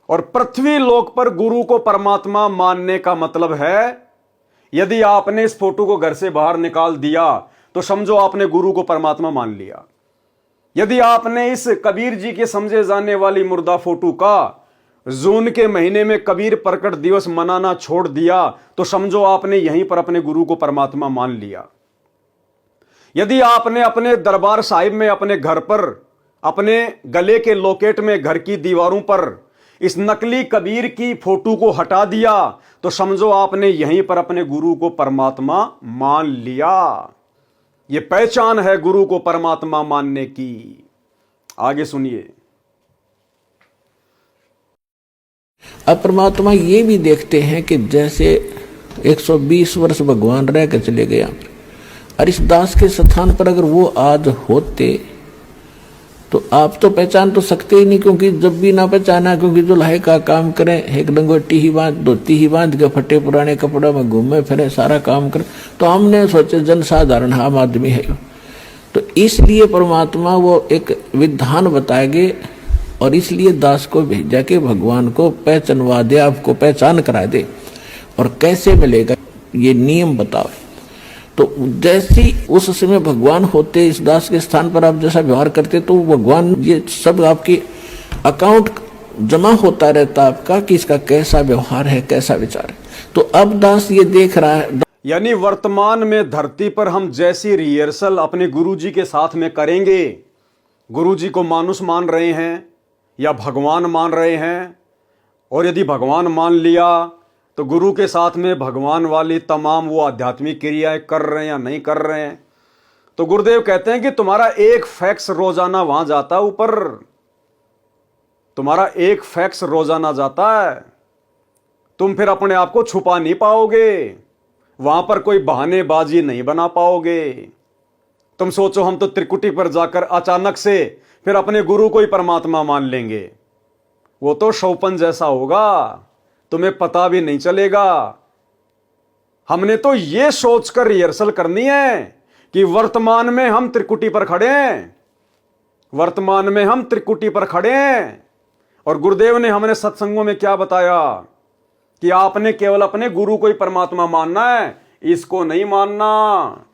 और पृथ्वी लोक पर गुरु को परमात्मा मानने का मतलब है, यदि आपने इस फोटो को घर से बाहर निकाल दिया तो समझो आपने गुरु को परमात्मा मान लिया। यदि आपने इस कबीर जी के समझे जाने वाली मुर्दा फोटो का जून के महीने में कबीर प्रकट दिवस मनाना छोड़ दिया तो समझो आपने यहीं पर अपने गुरु को परमात्मा मान लिया। यदि आपने अपने दरबार साहिब में अपने घर पर अपने गले के लॉकेट में घर की दीवारों पर इस नकली कबीर की फोटो को हटा दिया तो समझो आपने यहीं पर अपने गुरु को परमात्मा मान लिया। ये पहचान है गुरु को परमात्मा मानने की। आगे सुनिए। अब परमात्मा ये भी देखते हैं कि जैसे 120 वर्ष भगवान रह कर चले गया और इस दास के स्थान पर अगर वो आज होते तो आप तो पहचान तो सकते ही नहीं, क्योंकि जब भी ना पहचाना, क्योंकि जो लाहे का काम करें, एक लंगोटी ही बांध, धोती ही बांध के फटे पुराने कपड़े में घूमे फिरे, सारा काम करें, तो हमने सोचे जन साधारण आम आदमी है। तो इसलिए परमात्मा वो एक विधान बताएंगे और इसलिए दास को भेजा कि भगवान को पहचानवा दे, आपको पहचान करा दे। और कैसे मिलेगा ये नियम बताओ। तो जैसी उस समय भगवान होते इस दास के स्थान पर आप जैसा व्यवहार करते तो भगवान ये सब आपकी अकाउंट जमा होता रहता आपका कि इसका कैसा व्यवहार है, कैसा विचार है। तो अब दास ये देख रहा है, यानी वर्तमान में धरती पर हम जैसी रिहर्सल अपने गुरुजी के साथ में करेंगे, गुरुजी को मानुष मान रहे हैं या भगवान मान रहे हैं, और यदि भगवान मान लिया तो गुरु के साथ में भगवान वाली तमाम वो आध्यात्मिक क्रियाएं कर रहे हैं या नहीं कर रहे हैं, तो गुरुदेव कहते हैं कि तुम्हारा एक फैक्स रोजाना वहां जाता है ऊपर, तुम्हारा एक फैक्स रोजाना जाता है। तुम फिर अपने आप को छुपा नहीं पाओगे, वहां पर कोई बहानेबाजी नहीं बना पाओगे। तुम सोचो हम तो त्रिकुटी पर जाकर अचानक से फिर अपने गुरु को ही परमात्मा मान लेंगे, वो तो शौपन जैसा होगा, तुम्हें पता भी नहीं चलेगा। हमने तो ये सोचकर रिहर्सल करनी है कि वर्तमान में हम त्रिकुटी पर खड़े हैं, वर्तमान में हम त्रिकुटी पर खड़े हैं। और गुरुदेव ने हमने सत्संगों में क्या बताया कि आपने केवल अपने गुरु को ही परमात्मा मानना है, इसको नहीं मानना।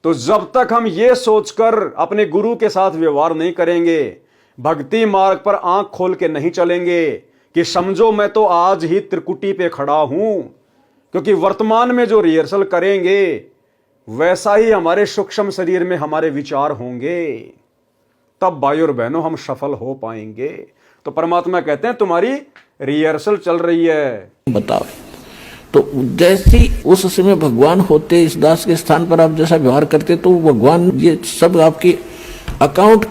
तो जब तक हम ये सोचकर अपने गुरु के साथ व्यवहार नहीं करेंगे, भक्ति मार्ग पर आंख खोल के नहीं चलेंगे कि समझो मैं तो आज ही त्रिकुटी पे खड़ा हूं, क्योंकि वर्तमान में जो रिहर्सल करेंगे वैसा ही हमारे सूक्ष्म शरीर में हमारे विचार होंगे, तब भाई और बहनों हम सफल हो पाएंगे। तो परमात्मा कहते हैं तुम्हारी रिहर्सल चल रही है। बताओ। तो जैसी उस समय भगवान होते इस दास के स्थान पर आप जैसा व्यवहार करते तो भगवान ये सब आपकी अकाउंट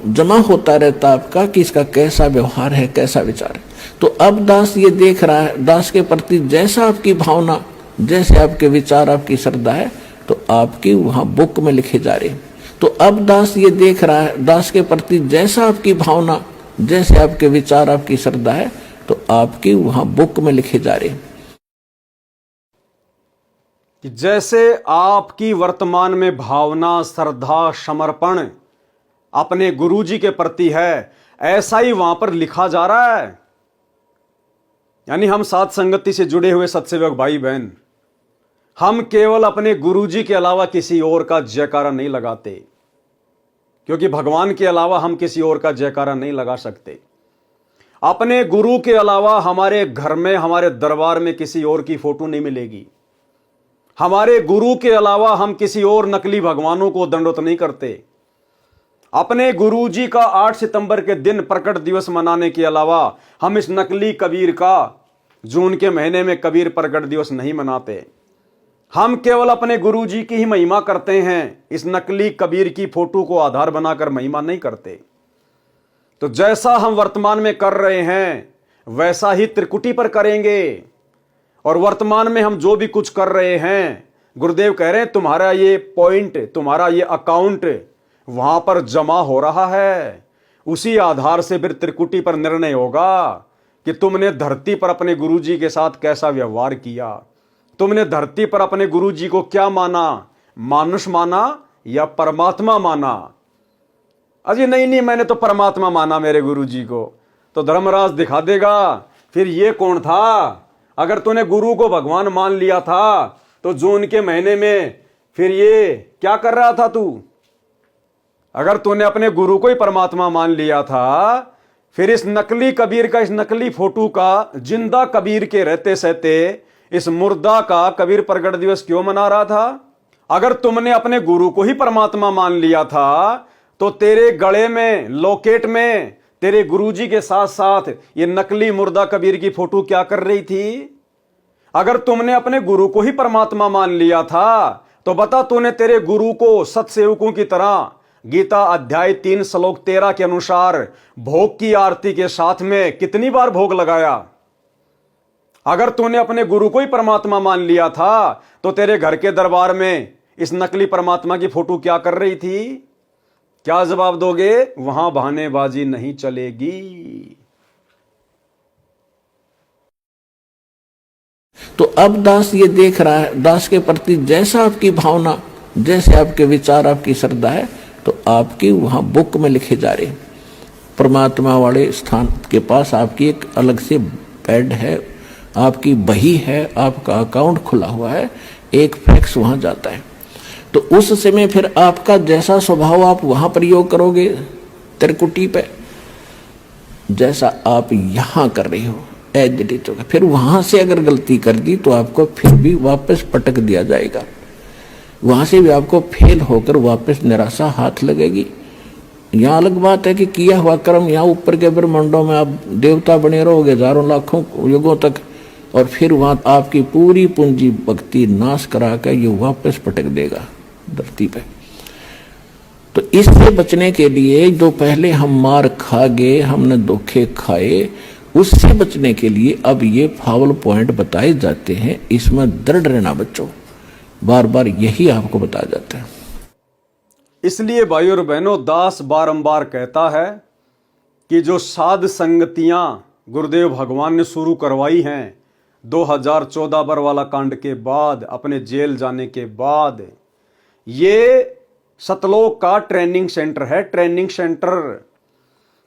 जमा होता रहता आपका कि इसका कैसा व्यवहार है, कैसा विचार है। तो अब दास ये देख रहा है, दास के प्रति जैसा आपकी भावना, जैसे आपके विचार, आपकी श्रद्धा है, तो आपकी वहां बुक में लिखे जा रहे हैं। तो अब दास ये देख रहा है, दास के प्रति जैसा आपकी भावना, जैसे आपके विचार, आपकी श्रद्धा है, तो आपकी वहां बुक में लिखे जा रहे हैं। कि जैसे आपकी वर्तमान में भावना, श्रद्धा, समर्पण अपने गुरुजी के प्रति है, ऐसा ही वहां पर लिखा जा रहा है। यानी हम साथ संगति से जुड़े हुए सत्सेवक भाई बहन, हम केवल अपने गुरुजी के अलावा किसी और का जयकारा नहीं लगाते, क्योंकि भगवान के अलावा हम किसी और का जयकारा नहीं लगा सकते। अपने गुरु के अलावा हमारे घर में, हमारे दरबार में किसी और की फोटो नहीं मिलेगी। हमारे गुरु के अलावा हम किसी और नकली भगवानों को दंडवत नहीं करते। अपने गुरुजी का 8 सितंबर के दिन प्रकट दिवस मनाने के अलावा हम इस नकली कबीर का जून के महीने में कबीर प्रकट दिवस नहीं मनाते। हम केवल अपने गुरुजी की ही महिमा करते हैं, इस नकली कबीर की फोटो को आधार बनाकर महिमा नहीं करते। तो जैसा हम वर्तमान में कर रहे हैं वैसा ही त्रिकुटी पर करेंगे। और वर्तमान में हम जो भी कुछ कर रहे हैं, गुरुदेव कह रहे हैं तुम्हारा ये पॉइंट, तुम्हारा ये अकाउंट वहां पर जमा हो रहा है। उसी आधार से फिर त्रिकुटी पर निर्णय होगा कि तुमने धरती पर अपने गुरुजी के साथ कैसा व्यवहार किया, तुमने धरती पर अपने गुरुजी को क्या माना, मानुष माना या परमात्मा माना। अजी नहीं मैंने तो परमात्मा माना मेरे गुरुजी को। तो धर्मराज दिखा देगा फिर ये कौन था। अगर तूने गुरु को भगवान मान लिया था तो जून के महीने में फिर ये क्या कर रहा था तू। अगर तूने अपने गुरु को ही परमात्मा मान लिया था, फिर इस नकली कबीर का, इस नकली फोटो का, जिंदा कबीर के रहते सहते इस मुर्दा का कबीर प्रगट दिवस क्यों मना रहा था। अगर तुमने अपने गुरु को ही परमात्मा मान लिया था तो तेरे गले में, लॉकेट में तेरे गुरुजी के साथ साथ ये नकली मुर्दा कबीर की फोटो क्या कर रही थी? अगर तुमने अपने गुरु को ही परमात्मा मान लिया था तो बता, तूने तेरे गुरु को सत्सेवकों की तरह गीता अध्याय 3 श्लोक 13 के अनुसार भोग की आरती के साथ में कितनी बार भोग लगाया? अगर तूने अपने गुरु को ही परमात्मा मान लिया था तो तेरे घर के दरबार में इस नकली परमात्मा की फोटो क्या कर रही थी? क्या जवाब दोगे? वहां बहानेबाजी नहीं चलेगी। तो अब दास ये देख रहा है, दास के प्रति जैसा आपकी भावना, जैसे आपके विचार, आपकी श्रद्धा है, तो आपकी वहां बुक में लिखे जा रहे। परमात्मा वाले स्थान के पास आपकी एक अलग से बेड है, आपकी बही है, आपका अकाउंट खुला हुआ है, एक फैक्स वहां जाता है। तो उस समय फिर आपका जैसा स्वभाव आप वहां प्रयोग करोगे त्रिकुटी पे, जैसा आप यहां कर रहे हो एज इट इज होगा। फिर वहां से अगर गलती कर दी तो आपको फिर भी वापस पटक दिया जाएगा, वहां से भी आपको फेल होकर वापस निराशा हाथ लगेगी। यहाँ अलग बात है कि किया हुआ कर्म यहाँ ऊपर के ब्रह्मांडों में आप देवता बने रहोगे हजारों लाखों युगों तक, और फिर वहां आपकी पूरी पूंजी भक्ति नाश करा कर ये वापस पटक देगा धरती पे। तो इससे बचने के लिए जो पहले हम मार खा गए, हमने धोखे खाए, उससे बचने के लिए अब ये फावल पॉइंट बताए जाते हैं। इसमें दृढ़ रहना बच्चों, बार बार यही आपको बताया जाता है। इसलिए भाइयों और बहनों, दास बारंबार कहता है कि जो साध संगतियां गुरुदेव भगवान ने शुरू करवाई हैं 2014 बरवाला कांड के बाद, अपने जेल जाने के बाद, ये सतलोक का ट्रेनिंग सेंटर है। Training centre.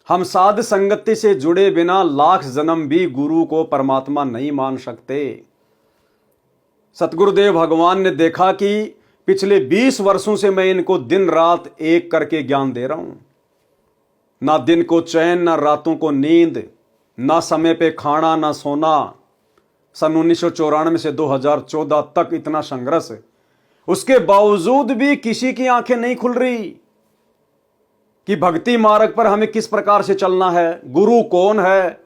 हम साध संगति से जुड़े बिना लाख जन्म भी गुरु को परमात्मा नहीं मान सकते। सतगुरुदेव भगवान ने देखा कि पिछले 20 वर्षों से मैं इनको दिन रात एक करके ज्ञान दे रहा हूं, ना दिन को चैन, ना रातों को नींद, ना समय पे खाना, ना सोना। सन 1994 से 2014 तक इतना संघर्ष, उसके बावजूद भी किसी की आंखें नहीं खुल रही कि भक्ति मार्ग पर हमें किस प्रकार से चलना है, गुरु कौन है,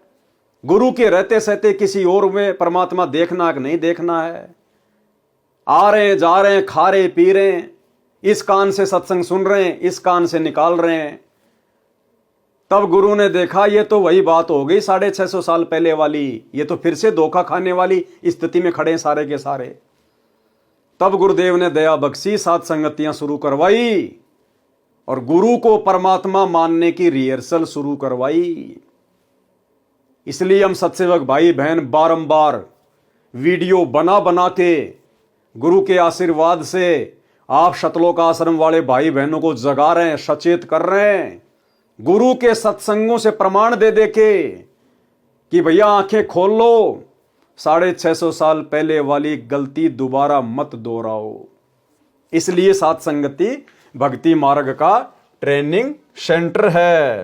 गुरु के रहते सहते किसी और में परमात्मा देखना है कि नहीं देखना है। आ रहे हैं, जा रहे हैं, खा रहे पी रहे हैं, इस कान से सत्संग सुन रहे हैं, इस कान से निकाल रहे हैं। तब गुरु ने देखा ये तो वही बात हो गई 650 साल पहले वाली, ये तो फिर से धोखा खाने वाली स्थिति में खड़े हैं सारे के सारे। तब गुरुदेव ने दया बख्शी, साथ संगतियां शुरू करवाई और गुरु को परमात्मा मानने की रिहर्सल शुरू करवाई। इसलिए हम सत्सेवक भाई बहन बारंबार वीडियो बना बना के गुरु के आशीर्वाद से आप सतलोक आश्रम वाले भाई बहनों को जगा रहे हैं, सचेत कर रहे हैं, गुरु के सत्संगों से प्रमाण दे दे के कि भैया आंखें खोल लो, 650 साल पहले वाली गलती दोबारा मत दोहराओ। इसलिए साथ संगति भक्ति मार्ग का ट्रेनिंग सेंटर है।